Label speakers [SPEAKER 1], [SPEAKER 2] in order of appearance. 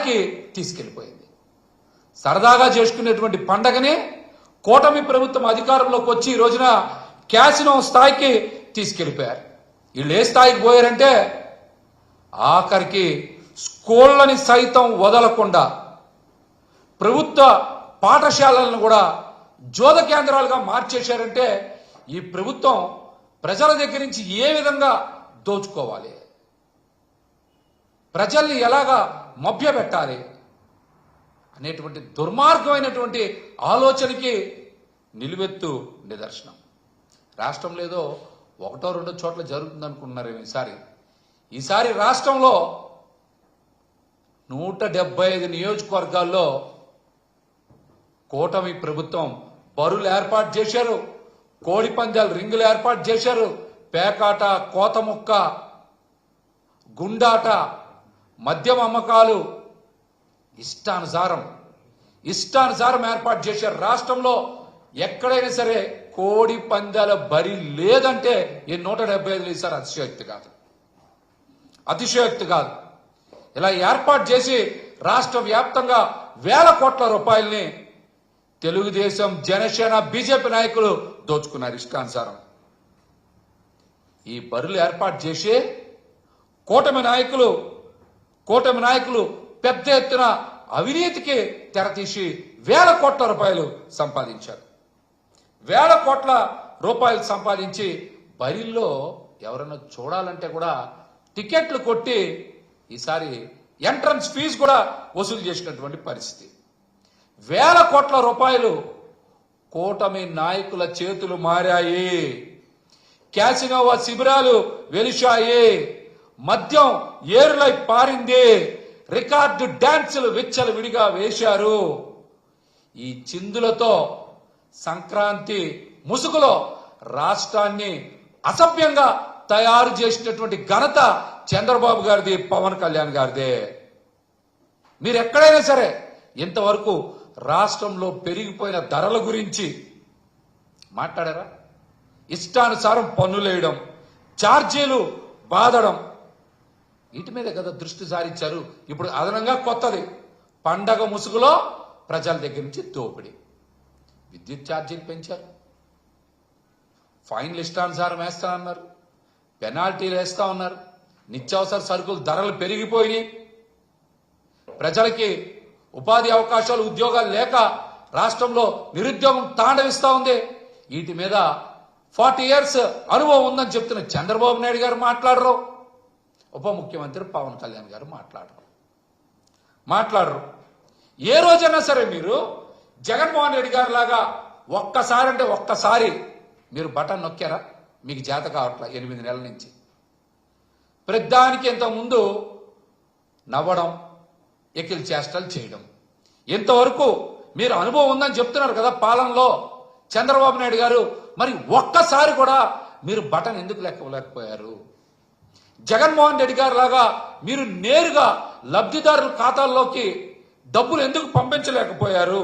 [SPEAKER 1] తీసుకెళ్లిపోయింది. సరదాగా చేసుకునేటువంటి పండగని కూటమి ప్రభుత్వం అధికారంలోకి వచ్చి ఈ రోజున క్యాసినో స్థాయికి తీసుకెళ్లిపోయారు. వీళ్ళు ఏ స్థాయికి పోయారంటే ఆఖరికి స్కూళ్ళని సైతం వదలకుండా ప్రభుత్వ పాఠశాలలను కూడా జోద కేంద్రాలుగా మార్చేశారంటే ఈ ప్రభుత్వం ప్రజల దగ్గర నుంచి ఏ విధంగా దోచుకోవాలి, ప్రజల్ని ఎలాగా మభ్యపెట్టాలి అనేటువంటి దుర్మార్గమైనటువంటి ఆలోచనకి నిలువెత్తు నిదర్శనం. రాష్ట్రంలో ఏదో ఒకటో రెండో చోట్ల జరుగుతుంది అనుకుంటున్నారు. ఈసారి రాష్ట్రంలో 175 నియోజకవర్గాల్లో కూటమి ప్రభుత్వం బరులు ఏర్పాటు చేశారు, కోడి పందాలు రింగులు ఏర్పాటు చేశారు, పేకాట, కోతముక్క, గుండాట, మద్యం అమ్మకాలు ఇష్టానుసారం ఏర్పాటు చేశారు. రాష్ట్రంలో ఎక్కడైనా సరే కోడి పందాల బరి లేదంటే ఈ 175 ఈసారి అతిశయోక్తి కాదు. ఇలా ఏర్పాటు చేసి రాష్ట్ర వ్యాప్తంగా వేల కోట్ల రూపాయల్ని తెలుగుదేశం, జనసేన, బీజేపీ నాయకులు దోచుకున్నారు ఇష్టానుసారం. ఈ బరులు ఏర్పాటు చేసి కూటమి నాయకులు పెద్ద ఎత్తున అవినీతికి తెరతీసి వేల కోట్ల రూపాయలు సంపాదించారు. వేల కోట్ల రూపాయలు సంపాదించి బరిల్లో ఎవరైనా చూడాలంటే కూడా టికెట్లు కొట్టి ఈసారి ఎంట్రన్స్ ఫీజు కూడా వసూలు చేసినటువంటి పరిస్థితి. వేల కోట్ల రూపాయలు కూటమి నాయకుల చేతులు మారాయి. క్యాసినో శిబిరాలు వెలిశాయి, మద్యం ఏరులై పారింది, రికార్డు డాన్సులు విచ్చలు విడిగా వేశారు. ఈ చిందులతో సంక్రాంతి ముసుగులో రాష్ట్రాన్ని అసభ్యంగా తయారు చేసినటువంటి ఘనత చంద్రబాబు గారిది, పవన్ కళ్యాణ్ గారిదే. మీరు ఎక్కడైనా సరే ఇంతవరకు రాష్ట్రంలో పెరిగిపోయిన ధరల గురించి మాట్లాడారా? ఇష్టానుసారం పన్నులేయడం, ఛార్జీలు బాధడం, వీటి మీద కదా దృష్టి సారించారు. ఇప్పుడు అదనంగా కొత్తది పండగ ముసుగులో ప్రజల దగ్గర నుంచి దోపిడీ. విద్యుత్ ఛార్జీలు పెంచారు, ఫైన్లు ఇష్టానుసారం వేస్తానన్నారు, పెనాల్టీలు వేస్తా ఉన్నారు, నిత్యావసర సరుకులు ధరలు పెరిగిపోయి ప్రజలకి ఉపాధి అవకాశాలు, ఉద్యోగాలు లేక రాష్ట్రంలో నిరుద్యోగం తాండవిస్తా ఉంది. వీటి మీద 40 years అనుభవం ఉందని చెప్తున్న చంద్రబాబు నాయుడు గారు మాట్లాడరు, ఉప ముఖ్యమంత్రి పవన్ కళ్యాణ్ గారు మాట్లాడరు. ఏ రోజైనా సరే మీరు జగన్మోహన్ రెడ్డి గారి లాగా ఒక్కసారి మీరు బటన్ నొక్కారా? మీకు చేత కావట్లా 8 నెలల నుంచి. ప్రతిదానికి ఇంతకుముందు నవ్వడం, ఎకిల్ చేష్టలు చేయడం. ఇంతవరకు మీరు అనుభవం ఉందని చెప్తున్నారు కదా పాలనలో చంద్రబాబు నాయుడు గారు, మరి ఒక్కసారి కూడా మీరు బటన్ ఎందుకు లెక్కలేకపోయారు? జగన్మోహన్ రెడ్డి గారు లాగా మీరు నేరుగా లబ్ధిదారుల ఖాతాల్లోకి డబ్బులు ఎందుకు పంపించలేకపోయారు?